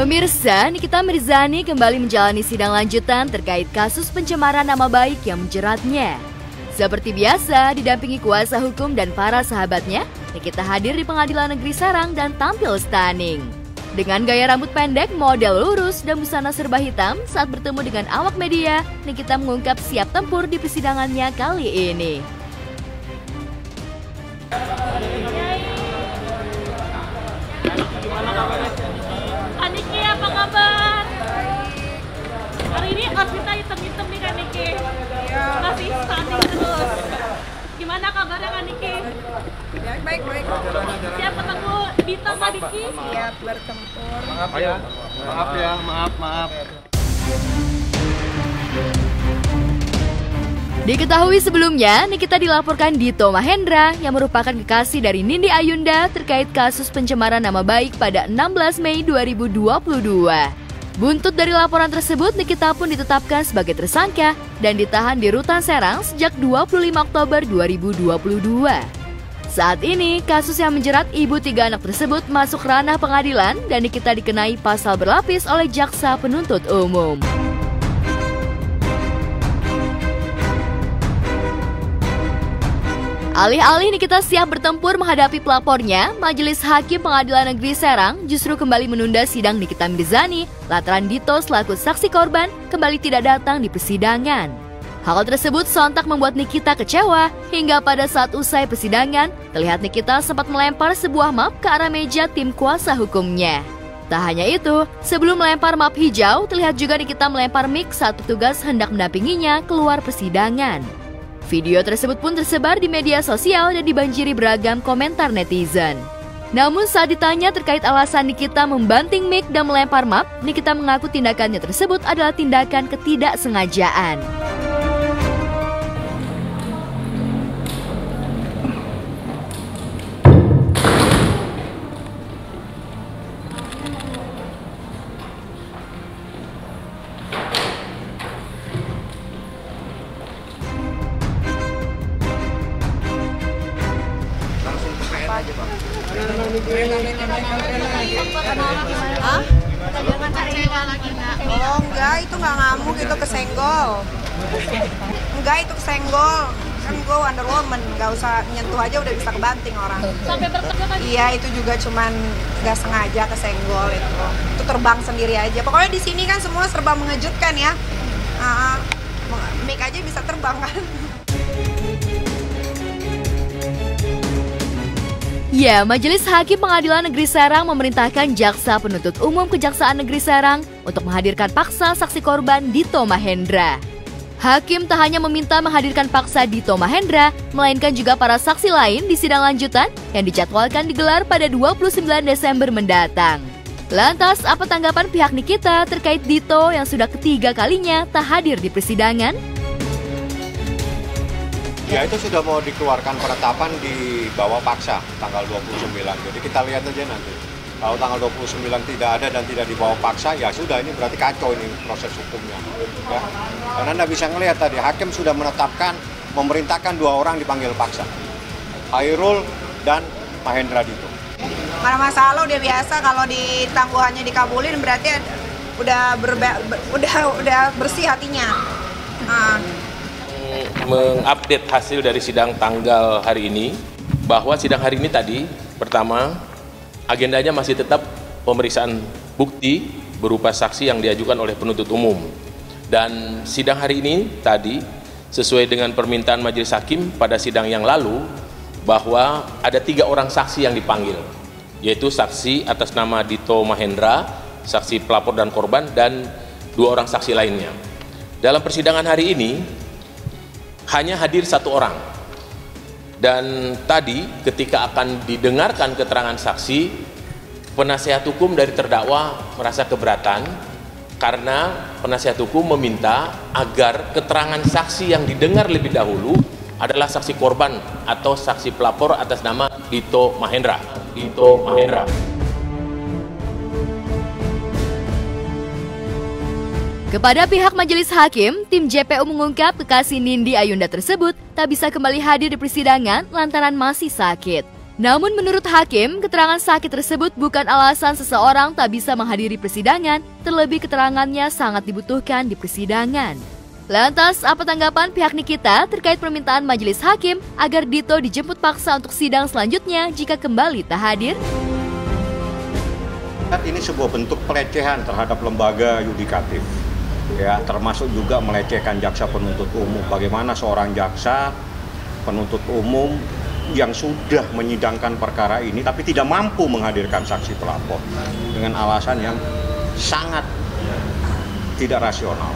Pemirsa, Nikita Mirzani kembali menjalani sidang lanjutan terkait kasus pencemaran nama baik yang menjeratnya. Seperti biasa, didampingi kuasa hukum dan para sahabatnya, Nikita hadir di Pengadilan Negeri Serang dan tampil stunning. Dengan gaya rambut pendek, model lurus, dan busana serba hitam, saat bertemu dengan awak media, Nikita mengungkap siap tempur di persidangannya kali ini. Niki, apa kabar? Hari ini outfitnya hitam-hitam nih Kak Niki. Masih stunning terus. Gimana kabarnya Kak Niki? Ya, baik. Siap ketemu Dito Kak Niki? Siap bertempur. Maaf. Diketahui sebelumnya, Nikita dilaporkan Dito Mahendra yang merupakan kekasih dari Nindi Ayunda terkait kasus pencemaran nama baik pada 16 Mei 2022. Buntut dari laporan tersebut, Nikita pun ditetapkan sebagai tersangka dan ditahan di Rutan Serang sejak 25 Oktober 2022. Saat ini, kasus yang menjerat ibu 3 anak tersebut masuk ranah pengadilan dan Nikita dikenai pasal berlapis oleh jaksa penuntut umum. Alih-alih Nikita siap bertempur menghadapi pelapornya, Majelis Hakim Pengadilan Negeri Serang justru kembali menunda sidang Nikita Mirzani lantaran Dito selaku saksi korban kembali tidak datang di persidangan. Hal tersebut sontak membuat Nikita kecewa hingga pada saat usai persidangan, terlihat Nikita sempat melempar sebuah map ke arah meja tim kuasa hukumnya. Tak hanya itu, sebelum melempar map hijau, terlihat juga Nikita melempar mic saat petugas hendak mendampinginya keluar persidangan. Video tersebut pun tersebar di media sosial dan dibanjiri beragam komentar netizen. Namun saat ditanya terkait alasan Nikita membanting mic dan melempar map, Nikita mengaku tindakannya tersebut adalah tindakan ketidaksengajaan. Hah? Oh enggak, itu nggak ngamuk, itu kesenggol. Enggak, itu kesenggol. Kan gue Wonder Woman, nggak usah nyentuh aja udah bisa kebanting orang. Sampai bertengkar kan? Iya, itu juga cuman nggak sengaja kesenggol itu. Itu terbang sendiri aja. Pokoknya di sini kan semua serba mengejutkan ya. Mic aja bisa terbang kan. Ya, Majelis Hakim Pengadilan Negeri Serang memerintahkan Jaksa Penuntut Umum Kejaksaan Negeri Serang untuk menghadirkan paksa saksi korban Dito Mahendra. Hakim tak hanya meminta menghadirkan paksa Dito Mahendra, melainkan juga para saksi lain di sidang lanjutan yang dijadwalkan digelar pada 29 Desember mendatang. Lantas, apa tanggapan pihak Nikita terkait Dito yang sudah ketiga kalinya tak hadir di persidangan? Ya, itu sudah mau dikeluarkan penetapan di bawah paksa tanggal 29. Jadi kita lihat aja nanti. Kalau tanggal 29 tidak ada dan tidak dibawa paksa, ya sudah, ini berarti kacau ini proses hukumnya. Ya. Karena Anda bisa ngelihat tadi, hakim sudah menetapkan, memerintahkan 2 orang dipanggil paksa. Hairul dan Mahendra Dito. Mana masalah, udah biasa kalau di tangguhannya dikabulin berarti udah bersih hatinya. Mengupdate hasil dari sidang tanggal hari ini, bahwa sidang hari ini tadi, pertama, agendanya masih tetap pemeriksaan bukti berupa saksi yang diajukan oleh penuntut umum. Dan sidang hari ini tadi, sesuai dengan permintaan Majelis Hakim pada sidang yang lalu, bahwa ada 3 orang saksi yang dipanggil, yaitu saksi atas nama Dito Mahendra, saksi pelapor dan korban, dan 2 orang saksi lainnya. Dalam persidangan hari ini, hanya hadir 1 orang. Dan tadi ketika akan didengarkan keterangan saksi, penasihat hukum dari terdakwa merasa keberatan karena penasihat hukum meminta agar keterangan saksi yang didengar lebih dahulu adalah saksi korban atau saksi pelapor atas nama Dito Mahendra. Kepada pihak Majelis Hakim, tim JPU mengungkap kekasih Nindi Ayunda tersebut tak bisa kembali hadir di persidangan lantaran masih sakit. Namun menurut hakim, keterangan sakit tersebut bukan alasan seseorang tak bisa menghadiri persidangan, terlebih keterangannya sangat dibutuhkan di persidangan. Lantas, apa tanggapan pihak Nikita terkait permintaan majelis hakim agar Dito dijemput paksa untuk sidang selanjutnya jika kembali tak hadir? Ini sebuah bentuk pelecehan terhadap lembaga yudikatif, ya, termasuk juga melecehkan jaksa penuntut umum. Bagaimana seorang jaksa penuntut umum yang sudah menyidangkan perkara ini tapi tidak mampu menghadirkan saksi pelapor dengan alasan yang sangat tidak rasional.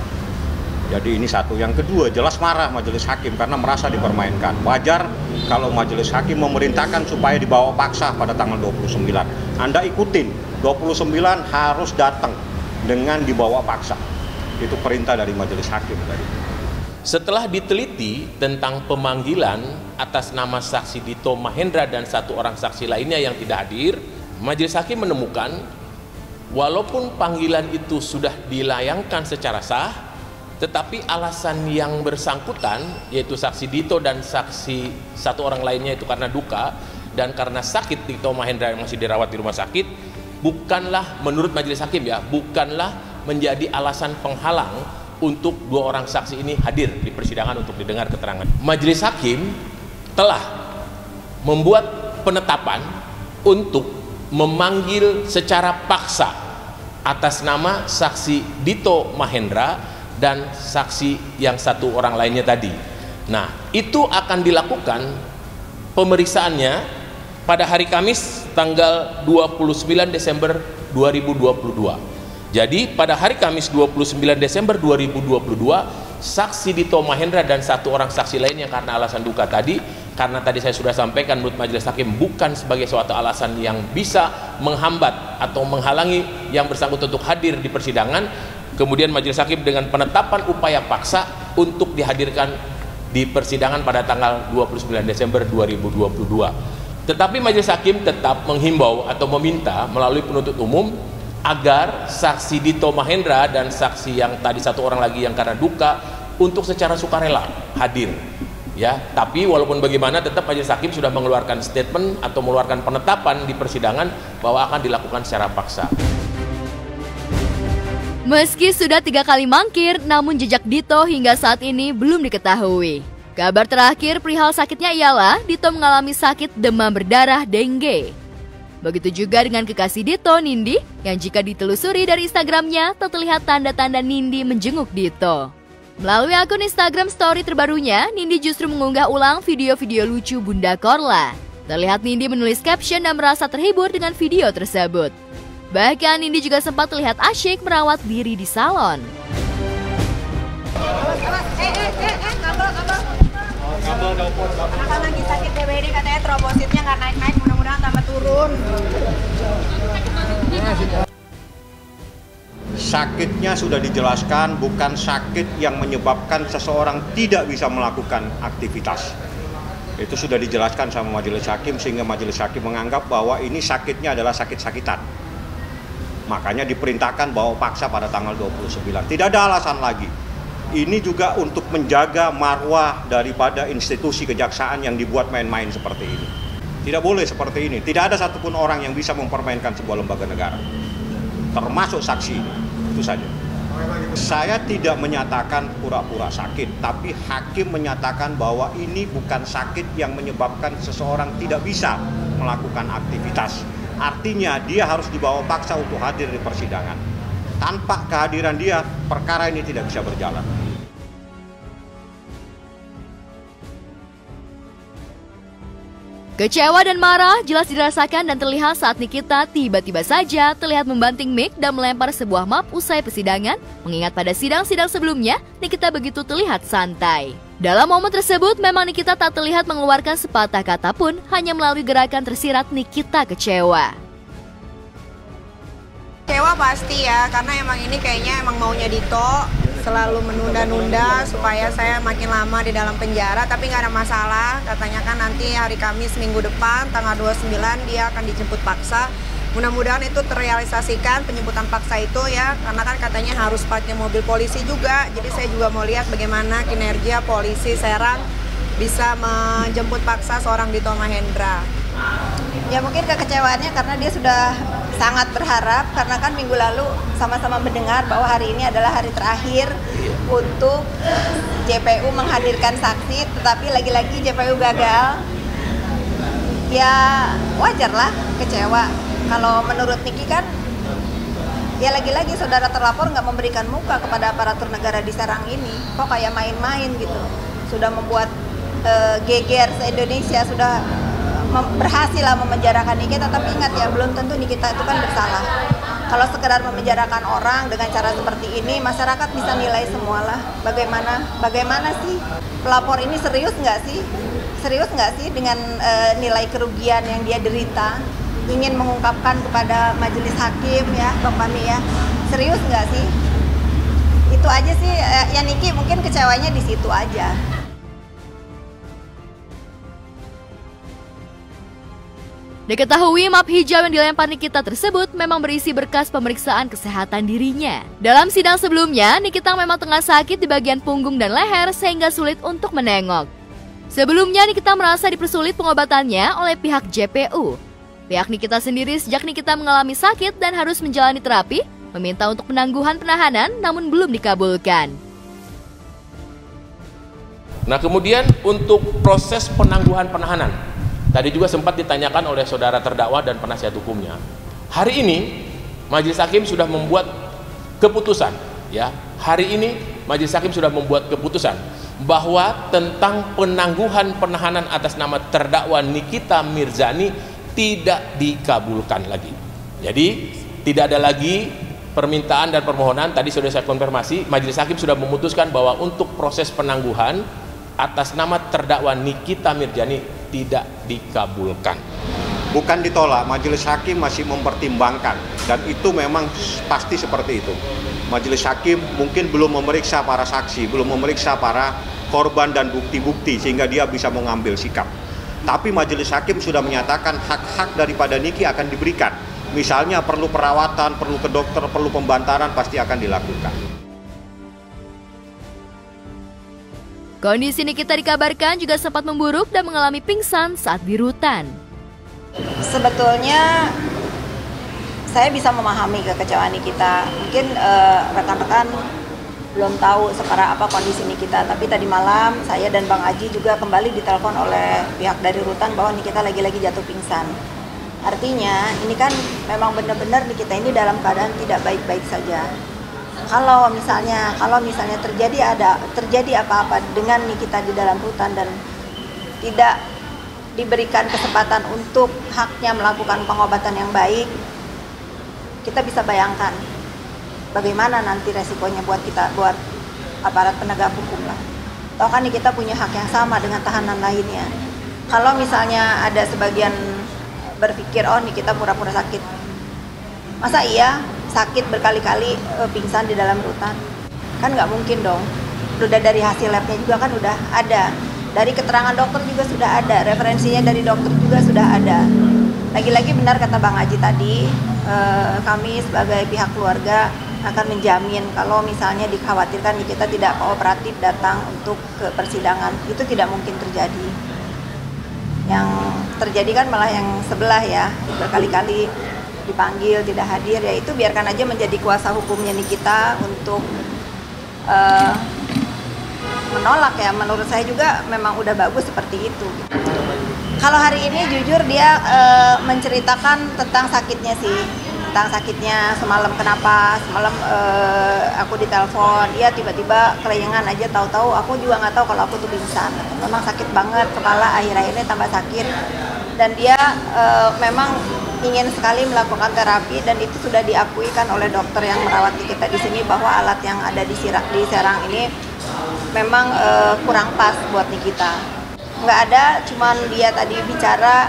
Jadi ini satu. Yang kedua, jelas marah majelis hakim karena merasa dipermainkan. Wajar kalau majelis hakim memerintahkan supaya dibawa paksa pada tanggal 29. Anda ikutin, 29 harus datang dengan dibawa paksa. Itu perintah dari majelis hakim tadi. Setelah diteliti tentang pemanggilan atas nama saksi Dito Mahendra dan satu orang saksi lainnya yang tidak hadir, majelis hakim menemukan walaupun panggilan itu sudah dilayangkan secara sah, tetapi alasan yang bersangkutan yaitu saksi Dito dan saksi satu orang lainnya itu karena duka dan karena sakit Dito Mahendra yang masih dirawat di rumah sakit, bukanlah menurut majelis hakim ya, bukanlah menjadi alasan penghalang untuk dua orang saksi ini hadir di persidangan untuk didengar keterangan. Majelis hakim telah membuat penetapan untuk memanggil secara paksa atas nama saksi Dito Mahendra dan saksi yang satu orang lainnya tadi. Nah, itu akan dilakukan pemeriksaannya pada hari Kamis tanggal 29 Desember 2022. Jadi pada hari Kamis 29 Desember 2022, saksi Dito Mahendra dan satu orang saksi lain yang karena alasan duka tadi, karena tadi saya sudah sampaikan menurut majelis hakim bukan sebagai suatu alasan yang bisa menghambat atau menghalangi yang bersangkutan untuk hadir di persidangan, kemudian majelis hakim dengan penetapan upaya paksa untuk dihadirkan di persidangan pada tanggal 29 Desember 2022. Tetapi majelis hakim tetap menghimbau atau meminta melalui penuntut umum agar saksi Dito Mahendra dan saksi yang tadi satu orang lagi yang karena duka untuk secara sukarela hadir, ya. Tapi walaupun bagaimana tetap majelis hakim sudah mengeluarkan statement atau mengeluarkan penetapan di persidangan bahwa akan dilakukan secara paksa. Meski sudah 3 kali mangkir, namun jejak Dito hingga saat ini belum diketahui. Kabar terakhir perihal sakitnya ialah Dito mengalami sakit demam berdarah dengue. Begitu juga dengan kekasih Dito, Nindi, yang jika ditelusuri dari Instagramnya, tak terlihat tanda-tanda Nindi menjenguk Dito. Melalui akun Instagram story terbarunya, Nindi justru mengunggah ulang video-video lucu Bunda Korla. Terlihat Nindi menulis caption dan merasa terhibur dengan video tersebut. Bahkan Nindi juga sempat terlihat asyik merawat diri di salon. Anak lagi sakit DBD katanya trombositnya nggak naik-naik, mudah-mudahan tambah turun. Sakitnya sudah dijelaskan bukan sakit yang menyebabkan seseorang tidak bisa melakukan aktivitas. Itu sudah dijelaskan sama majelis hakim sehingga majelis hakim menganggap bahwa ini sakitnya adalah sakit-sakitan. Makanya diperintahkan bawa paksa pada tanggal 29. Tidak ada alasan lagi. Ini juga untuk menjaga marwah daripada institusi kejaksaan yang dibuat main-main seperti ini. Tidak boleh seperti ini. Tidak ada satupun orang yang bisa mempermainkan sebuah lembaga negara, termasuk saksi ini. Itu saja. Saya tidak menyatakan pura-pura sakit, tapi hakim menyatakan bahwa ini bukan sakit yang menyebabkan seseorang tidak bisa melakukan aktivitas. Artinya dia harus dibawa paksa untuk hadir di persidangan. Tanpa kehadiran dia, perkara ini tidak bisa berjalan. Kecewa dan marah jelas dirasakan dan terlihat saat Nikita tiba-tiba saja terlihat membanting mic dan melempar sebuah map usai persidangan, mengingat pada sidang-sidang sebelumnya Nikita begitu terlihat santai. Dalam momen tersebut memang Nikita tak terlihat mengeluarkan sepatah kata pun, hanya melalui gerakan tersirat Nikita kecewa. Kecewa pasti ya, karena emang ini kayaknya emang maunya Dito, selalu menunda-nunda supaya saya makin lama di dalam penjara, tapi nggak ada masalah. Katanya kan nanti hari Kamis minggu depan tanggal 29 dia akan dijemput paksa. Mudah-mudahan itu terrealisasikan penjemputan paksa itu ya, karena kan katanya harus pakai mobil polisi juga. Jadi saya juga mau lihat bagaimana kinerja polisi Serang bisa menjemput paksa seorang Dito Mahendra. Ya mungkin kekecewaannya karena dia sudah sangat berharap, karena kan minggu lalu sama-sama mendengar bahwa hari ini adalah hari terakhir untuk JPU menghadirkan saksi, tetapi lagi-lagi JPU gagal. Ya wajar lah kecewa. Kalau menurut Niki kan, ya lagi-lagi saudara terlapor nggak memberikan muka kepada aparatur negara di Serang ini. Kok kayak main-main gitu. Sudah membuat geger se-Indonesia, sudah berhasil lah memenjarakan Nikita, tapi ingat ya, belum tentu Nikita itu kan bersalah. Kalau sekedar memenjarakan orang dengan cara seperti ini, masyarakat bisa nilai semualah. Bagaimana sih pelapor ini serius nggak sih? Serius nggak sih dengan nilai kerugian yang dia derita? Ingin mengungkapkan kepada majelis hakim ya, Bang Pami ya, serius nggak sih? Itu aja sih, ya Niki mungkin kecewanya di situ aja. Diketahui map hijau yang dilempar Nikita tersebut memang berisi berkas pemeriksaan kesehatan dirinya. Dalam sidang sebelumnya, Nikita memang tengah sakit di bagian punggung dan leher sehingga sulit untuk menengok. Sebelumnya, Nikita merasa dipersulit pengobatannya oleh pihak JPU. Pihak Nikita sendiri sejak Nikita mengalami sakit dan harus menjalani terapi, meminta untuk penangguhan penahanan namun belum dikabulkan. Nah, kemudian untuk proses penangguhan penahanan, tadi juga sempat ditanyakan oleh saudara terdakwa dan penasihat hukumnya. Hari ini Majelis Hakim sudah membuat keputusan, ya. Hari ini Majelis Hakim sudah membuat keputusan bahwa tentang penangguhan penahanan atas nama terdakwa Nikita Mirzani tidak dikabulkan lagi. Jadi tidak ada lagi permintaan dan permohonan. Tadi sudah saya konfirmasi, Majelis Hakim sudah memutuskan bahwa untuk proses penangguhan atas nama terdakwa Nikita Mirzani tidak dikabulkan. Bukan ditolak, Majelis Hakim masih mempertimbangkan, dan itu memang pasti seperti itu. Majelis Hakim mungkin belum memeriksa para saksi, belum memeriksa para korban dan bukti-bukti sehingga dia bisa mengambil sikap. Tapi Majelis Hakim sudah menyatakan hak-hak daripada Niki akan diberikan. Misalnya perlu perawatan, perlu ke dokter, perlu pembantaran, pasti akan dilakukan. Kondisi Nikita dikabarkan juga sempat memburuk dan mengalami pingsan saat di rutan. Sebetulnya saya bisa memahami kekecewaan Nikita. Mungkin rekan-rekan belum tahu sekarang apa kondisi Nikita, tapi tadi malam saya dan Bang Aji juga kembali ditelepon oleh pihak dari rutan bahwa Nikita lagi-lagi jatuh pingsan. Artinya ini kan memang benar-benar Nikita ini dalam keadaan tidak baik-baik saja. Kalau misalnya terjadi apa-apa dengan Nikita di dalam rutan dan tidak diberikan kesempatan untuk haknya melakukan pengobatan yang baik, kita bisa bayangkan bagaimana nanti resikonya buat kita, buat aparat penegak hukum lah. Toh kan kita punya hak yang sama dengan tahanan lainnya. Kalau misalnya ada sebagian berpikir, oh Nikita pura-pura sakit, masa iya sakit berkali-kali pingsan di dalam rutan? Kan nggak mungkin dong. Udah dari hasil labnya juga kan udah ada, dari keterangan dokter juga sudah ada, referensinya dari dokter juga sudah ada. Lagi-lagi benar kata Bang Aji tadi, kami sebagai pihak keluarga akan menjamin kalau misalnya dikhawatirkan Nikita tidak kooperatif datang untuk ke persidangan, itu tidak mungkin terjadi. Yang terjadi kan malah yang sebelah ya, berkali-kali dipanggil tidak hadir, ya itu biarkan aja menjadi kuasa hukumnya Nikita untuk menolak ya. Menurut saya juga memang udah bagus seperti itu. Kalau hari ini jujur dia menceritakan tentang sakitnya sih, tentang sakitnya semalam. Kenapa semalam aku ditelepon, dia tiba-tiba kelayangan aja, tahu-tahu aku juga nggak tahu kalau aku tuh pingsan. Memang sakit banget, kepala akhir-akhirnya tambah sakit, dan dia memang ingin sekali melakukan terapi, dan itu sudah diakui kan oleh dokter yang merawat kita di sini bahwa alat yang ada di Serang ini memang kurang pas buat Nikita. Nggak ada, cuman dia tadi bicara,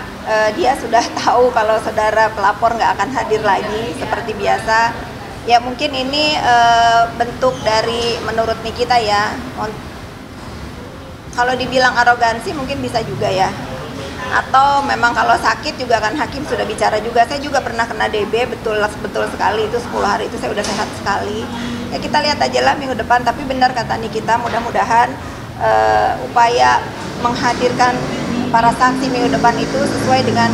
dia sudah tahu kalau saudara pelapor nggak akan hadir lagi seperti biasa. Ya mungkin ini bentuk dari menurut Nikita ya. Kalau dibilang arogansi mungkin bisa juga ya. Atau memang kalau sakit juga kan hakim sudah bicara juga. Saya juga pernah kena DB, betul sekali, itu 10 hari itu saya udah sehat sekali. Ya kita lihat aja lah minggu depan, tapi benar kata Nikita, mudah-mudahan upaya menghadirkan para saksi minggu depan itu sesuai dengan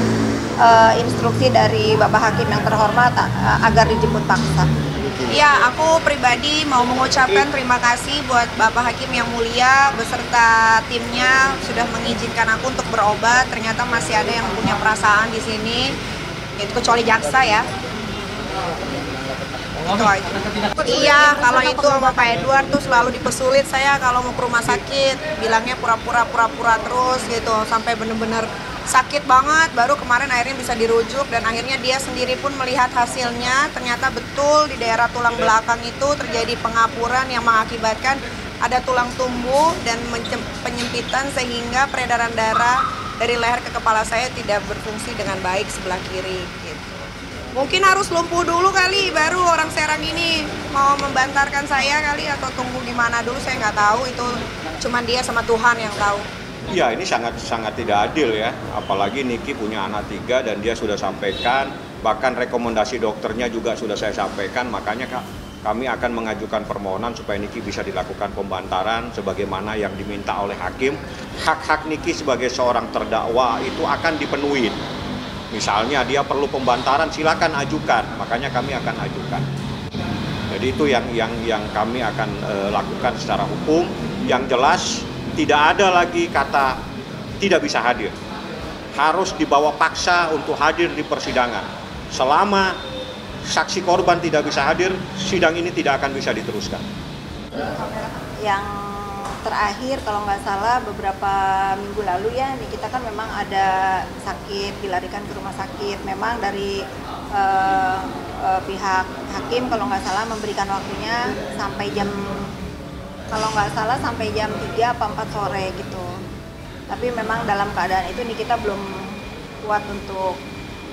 instruksi dari Bapak Hakim yang terhormat agar dijemput paksa. Ya, aku pribadi mau mengucapkan terima kasih buat Bapak Hakim yang mulia beserta timnya sudah mengizinkan aku untuk berobat. Ternyata masih ada yang punya perasaan di sini, yaitu kecuali jaksa ya. Itu aja. Iya, kalau itu sama Pak Edward tuh selalu dipersulit saya kalau mau ke rumah sakit, bilangnya pura-pura terus gitu sampai bener-bener sakit banget, baru kemarin akhirnya bisa dirujuk dan akhirnya dia sendiri pun melihat hasilnya, ternyata betul di daerah tulang belakang itu terjadi pengapuran yang mengakibatkan ada tulang tumbuh dan penyempitan sehingga peredaran darah dari leher ke kepala saya tidak berfungsi dengan baik sebelah kiri gitu. Mungkin harus lumpuh dulu kali baru orang Serang ini mau membantarkan saya kali atau tunggu gimana dulu saya nggak tahu, itu cuman dia sama Tuhan yang tahu. Ya, ini sangat tidak adil ya, apalagi Niki punya anak 3 dan dia sudah sampaikan, bahkan rekomendasi dokternya juga sudah saya sampaikan, makanya kami akan mengajukan permohonan supaya Niki bisa dilakukan pembantaran sebagaimana yang diminta oleh hakim. Hak-hak Niki sebagai seorang terdakwa itu akan dipenuhi. Misalnya dia perlu pembantaran, silakan ajukan, makanya kami akan ajukan. Jadi itu yang kami akan lakukan secara hukum, yang jelas tidak ada lagi kata tidak bisa hadir. Harus dibawa paksa untuk hadir di persidangan. Selama saksi korban tidak bisa hadir, sidang ini tidak akan bisa diteruskan. Yang terakhir kalau nggak salah beberapa minggu lalu ya, nih kita kan memang ada sakit, dilarikan ke rumah sakit. Memang dari pihak hakim kalau nggak salah memberikan waktunya sampai kalau nggak salah sampai jam 3 apa 4 sore gitu. Tapi memang dalam keadaan itu nih kita belum kuat untuk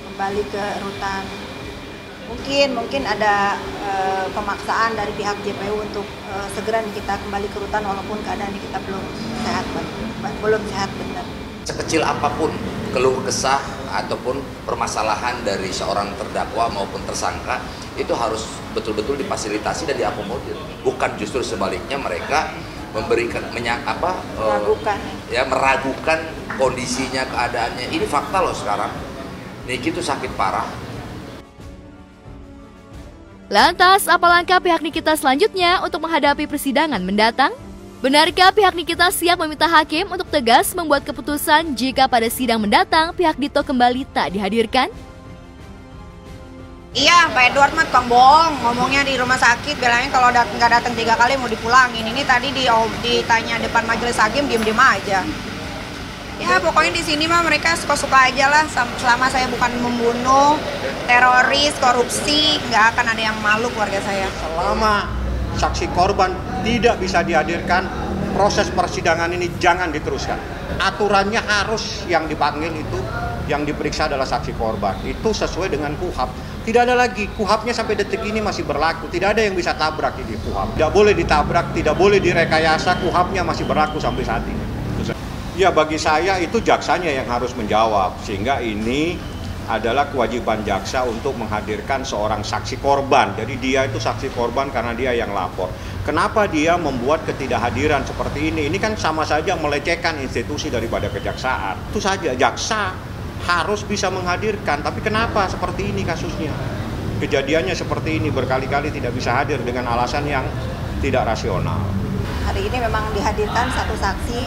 kembali ke rutan. Mungkin ada pemaksaan dari pihak JPU untuk segera nih kita kembali ke rutan walaupun keadaan kita belum sehat benar. Sekecil apapun keluh kesah ataupun permasalahan dari seorang terdakwa maupun tersangka itu harus betul-betul difasilitasi dan diakomodir. Bukan justru sebaliknya mereka memberikan meragukan kondisinya, keadaannya. Ini fakta loh sekarang. Niki itu sakit parah. Lantas, apa langkah pihak Nikita selanjutnya untuk menghadapi persidangan mendatang? Benarkah pihak Nikita siap meminta hakim untuk tegas membuat keputusan jika pada sidang mendatang pihak Dito kembali tak dihadirkan? Iya, Pak Edward mah tukang bohong, ngomongnya di rumah sakit, bilangnya kalau nggak datang 3 kali mau dipulangin. Ini tadi ditanya depan majelis hakim, diem-diem aja. Ya pokoknya di sini mah mereka suka-suka aja lah, selama saya bukan membunuh, teroris, korupsi, nggak akan ada yang malu keluarga saya. Selama saksi korban tidak bisa dihadirkan, proses persidangan ini jangan diteruskan. Aturannya harus yang dipanggil itu, yang diperiksa adalah saksi korban. Itu sesuai dengan KUHAP. Tidak ada lagi, KUHAP-nya sampai detik ini masih berlaku. Tidak ada yang bisa tabrak ini KUHAP. Tidak boleh ditabrak, tidak boleh direkayasa, KUHAP-nya masih berlaku sampai saat ini. Ya bagi saya itu jaksanya yang harus menjawab. Sehingga ini adalah kewajiban jaksa untuk menghadirkan seorang saksi korban. Jadi dia itu saksi korban karena dia yang lapor. Kenapa dia membuat ketidakhadiran seperti ini? Ini kan sama saja melecehkan institusi daripada kejaksaan. Itu saja, jaksa harus bisa menghadirkan, tapi kenapa seperti ini kasusnya? Kejadiannya seperti ini, berkali-kali tidak bisa hadir dengan alasan yang tidak rasional. Hari ini memang dihadirkan satu saksi,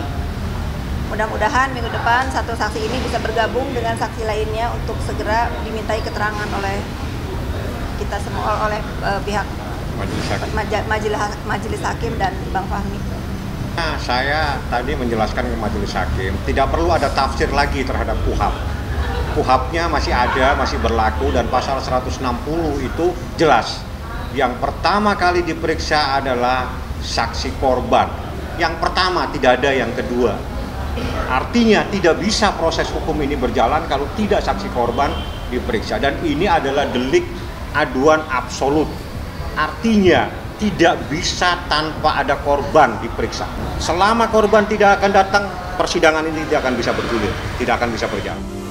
mudah-mudahan minggu depan satu saksi ini bisa bergabung dengan saksi lainnya untuk segera dimintai keterangan oleh kita semua, oleh pihak majelis hakim dan Bang Fahmi. Nah, saya tadi menjelaskan ke majelis hakim, tidak perlu ada tafsir lagi terhadap KUHAP. KUHAP-nya masih ada, masih berlaku, dan pasal 160 itu jelas. Yang pertama kali diperiksa adalah saksi korban. Yang pertama, tidak ada yang kedua. Artinya tidak bisa proses hukum ini berjalan kalau tidak saksi korban diperiksa. Dan ini adalah delik aduan absolut. Artinya tidak bisa tanpa ada korban diperiksa. Selama korban tidak akan datang, persidangan ini tidak akan bisa bergulir, tidak akan bisa berjalan.